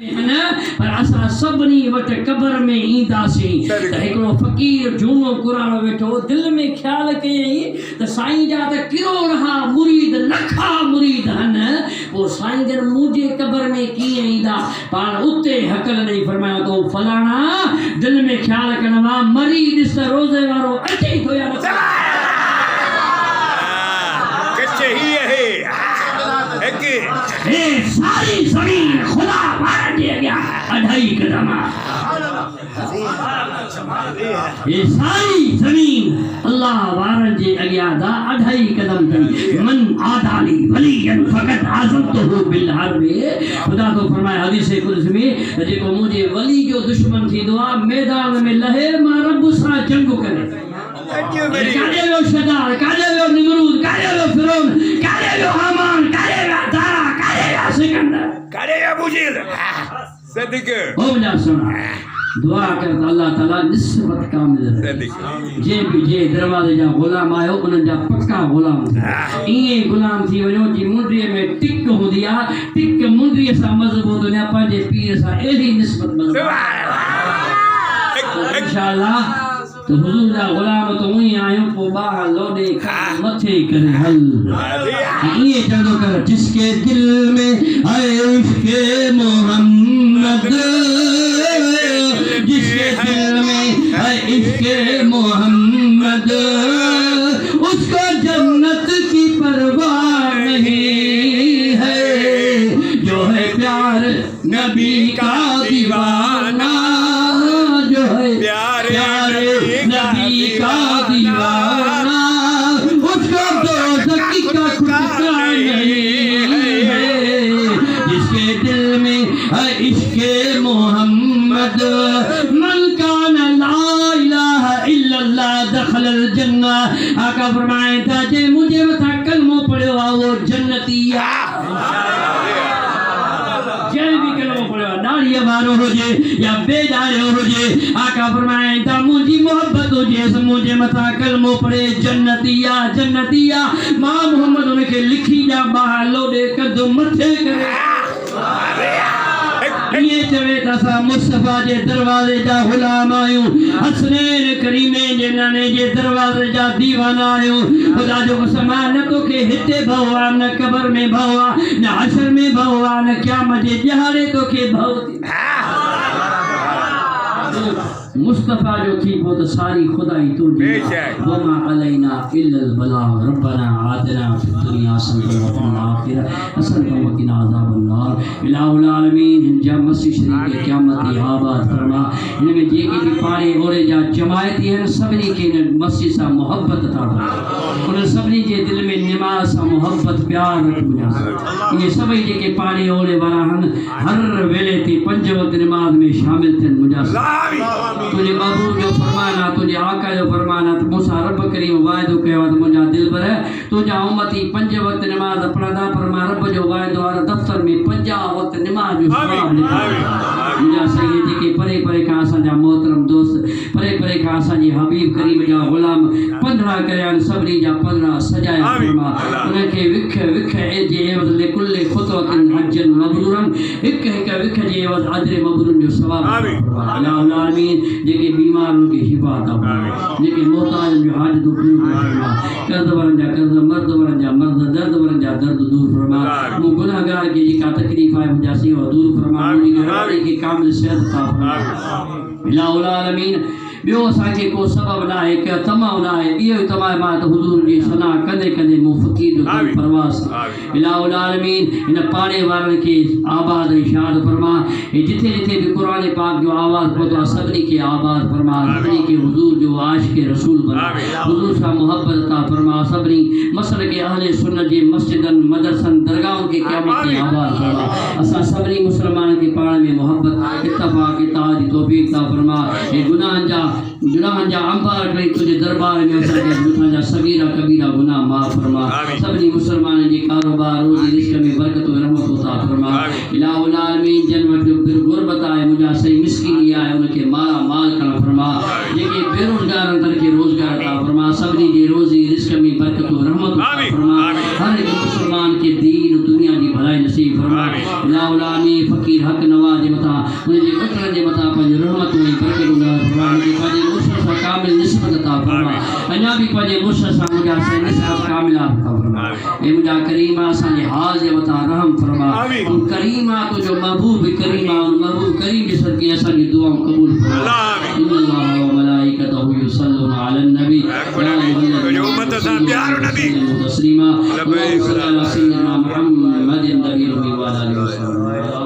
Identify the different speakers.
Speaker 1: पर असां सभिनी वटि क़बर में ईंदासीं त हिकिड़ो फ़क़ीर झूनो क़ुरान वेठो दिलि में ख़्यालु कयईं त साईं जा त किरोड़ा मुरीद लखा मुरीद आहिनि, पोइ साईं जन मुंहिंजे क़बर में कीअं ईंदा। पाण उते हक़ल ॾेई फरमायो तो फलाणा दिलि में ख़्यालु करण मां मरी ॾिस त रोज़े वारो अचे थो या न सारी ज़मीन खुदा वारनि जे अॻियां अढाई कदम ये सारी ज़मीन अल्लाह वारनि जे अॻियां दा अढाई कदम अथई। मन आदाली वलियन फ़क़त आज़मतहु बिल हर्ब। खुदा तो फरमाए हदीस कुदस में जेको मुंहिंजे वली जो दुश्मन थींदो आहे मैदान में लहे मां रब सां जंग करे। काॾे वियो शदार, काॾे वियो निमरूद, काॾे वियो फिरौन, काॾे वियो हामान, काॾे वियो दारा, काॾे वियो सिकंदर, काॾे वियो अबू जहल। सदिक हो मुंहिंजा सुना दुआ कर त अल्लाह ताला निस्बत कामिल जे भी जे दरवाजे जा गुलाम आयो उन्हनि जा पक्का गुलाम ईअं गुलाम थी वञो जी मुंडीअ में टिक हूंदी आहे, टिक मुंडीअ सां मज़बूत हूंदी आहे, पंहिंजे पीर सां अहिड़ी निस्बत इंशाअल्लाह। तो हुजूर जा गुलाम तो उही आहियूं, पोइ ॿाहिरि लोॾे मथे करे हल ईअं चवंदो कर जिसके दिल में है इश्क़े मोहम्मद, जिसके दिल में है इश्क़े मोहम्मद उसको जन्नत की परवाह नहीं है, जो है प्यार नबी का दीवाना, जो है प्यारे नबी का दीवाना उसको दोज़ख का खुदा नहीं है, जिसके दिल में है इश्क़े मोहम्मद मन काना ला इलाहा इल्लल्लाह दखलल जन्नह। आका फरमाए था जे मुझे मथा कलमो पढ़ियो आहे वो जन्नती आहे। दाढ़ीअ वारो हुजे या बेदाढ़ियो हुजे, आका फरमाए था मुंहिंजी मोहब्बत हुजे मुंहिंजे मथां कलमो पढ़े जन्नती आहे, जन्नती आहे। मां मोहम्मद उनखे लिखी जा ॿाहिरि लोॾे कदो मथे करे ये चवे त असां मुस्तफा जे दरवाजे जा गुलाम आहियूं, हसनैन करीमैन जे नाने जे दरवाजे जा दीवाना आहियूं। खुदा जो कसम आहे न तोखे हिते भउ आहे, न क़बर में भउ आहे, न हशर में भउ आहे, न क़यामत जे ॾिहाड़े तोखे भउ मुस्तफा जो थी पोइ त सारी खुदाई तुंहिंजी वमा अलैना इल्लल बलाग रब्बना आतिना फिद दुनिया हसनतन व फिल आखिरह हसनतन व क़िना अज़ाबन नार। इलाहुल आलमीन जा मसीह शरीफ के क़यामत आबाद फरमा। इनमें जेके भी पाणे ओरे जा जमायती आहिनि सभिनी खे इन मसीह सां मोहब्बत अता फरमा, उन सभिनी जे दिलि में निमाज़ सां मोहब्बत प्यार रखिजा। इहे सभई जेके पाणे ओरे वारा आहिनि हर वेले ते 5 वक़्त निमाज़ में शामिल थियनि। मुंहिंजा तुझे महबूब जो फरमाना, तुझे आका जो फरमाना त मूंसां रब करीम वाइदो कयो आहे त मुंहिंजा दिलबर तुंहिंजा उम्मती 5 वक़्त निमाज़ पढ़ंदा, पर मां रब जो वाइदो आहे दफ़्तर में 50 वक़्त निमाज़ जो सवाब मुंहिंजा सही जेके परे परे खां असांजा मोहतरम दोस्त, परे परे खां असांजे हबीब करीम जा गुलाम 15 कया आहिनि, सभिनी जा 15 सजाया फरमा। उनखे विख विख जे एवज़ लिकुल्ले ख़ुतवतिन हजन मबरूरन हिक हिक विख जे एवज़ अजर मबरूरन जो सवाब फरमा। अल्लाह आमीन। जेके बीमार उनके शिफा अता फरमा, जेके मोहताज जो हाजत पूरी फरमा, कर्ज़ वारनि जा कर्ज़, मर्द वारनि जा मर्द, दर्द वारनि जा दर्द दूर फरमा। मु गुनाहगार के जेका तकलीफ़ आहे मुंहिंजा सेवा दूर फरमा, मुंहिंजी घरवारी खे कामिल सेहत अता फरमा। इलाहुल आलमीन ॿियो असांखे को सबब न आहे, के तमामु न आहे, इहो ई तमामु आहे त हुज़ूर जी सना कंदे कंदे मूं फ़क़ीर जो परवास। इलाहुल आलमीन इन पाड़े वारनि खे आबाद ऐं शाद फरमा। जिथे जिथे भी क़ुरान पाक जो आवाज़ पहुतो आहे सभिनी खे आबाद फरमा, सभिनी खे हुज़ूर जो आशिक़ रसूल बना, हुज़ूर सां मोहब्बत अता फरमा। सभिनी मसल के अहले सुन्नत जे मस्जिदनि मदरसनि दरगाहनि खे क़यामत ते आबाद फरमा। असां सभिनी मुस्लमाननि खे पाण में मोहब्बत इत्तफ़ाक़ इत्तेहाद जी तौफ़ीक़ अता फरमा। ऐं गुनाहनि जा अंबार करे तुझे दरबार में असांखे जा सगीरा कबीरा गुनाह माफ़ फरमा। सभिनी मुस्लमाननि जे कारोबार रोज़ी रिज़्क़ में बरकत ऐं रहमत अता फरमा। इलाहुल आलमीन जन वटि गुरबत आहे मुंहिंजा सही मिस्कीनी आहे उनखे माला माल करण फरमा। जेके बेरोज़गार उनखे रोज़गार अता फरमा, सभिनी जे रोज़ी रिज़्क़ में बरकत ऐं रहमत अता फरमा। हर हिकु मुस्लमान खे दीन दुनिया जी भलाई नसीब फरमा। इलाहुल आलमीन फ़क़ीर हक़ नवाज़ उन्हें जे उतरन जे मथा पंहिंजी रहमत ऐं बरकत उनार फरमा उनखे पंहिंजे मुर्शद सां कामिल निस्बत अता फरमा अञा बि पंहिंजे मुर्शद सां मुंहिंजा से निस्बत कामिला अता फरमा ए मुंहिंजा करीमा असांजे हाल जे मथा रहम फरमा उन करीमा तुंहिंजो महबूब करीमा उन महबूब करीम जे सदके असांजी दुआऊं क़बूल फरमा इन्नल्लाह व मलाइकतहु युसल्लूना अलन नबी
Speaker 2: जो उम्मत सां प्यारो नबी
Speaker 1: तस्लीमा अल्लाहुम्मा सल्ली अला सय्यिदिना मुहम्मदिन नबी व आलिहि वसल्लम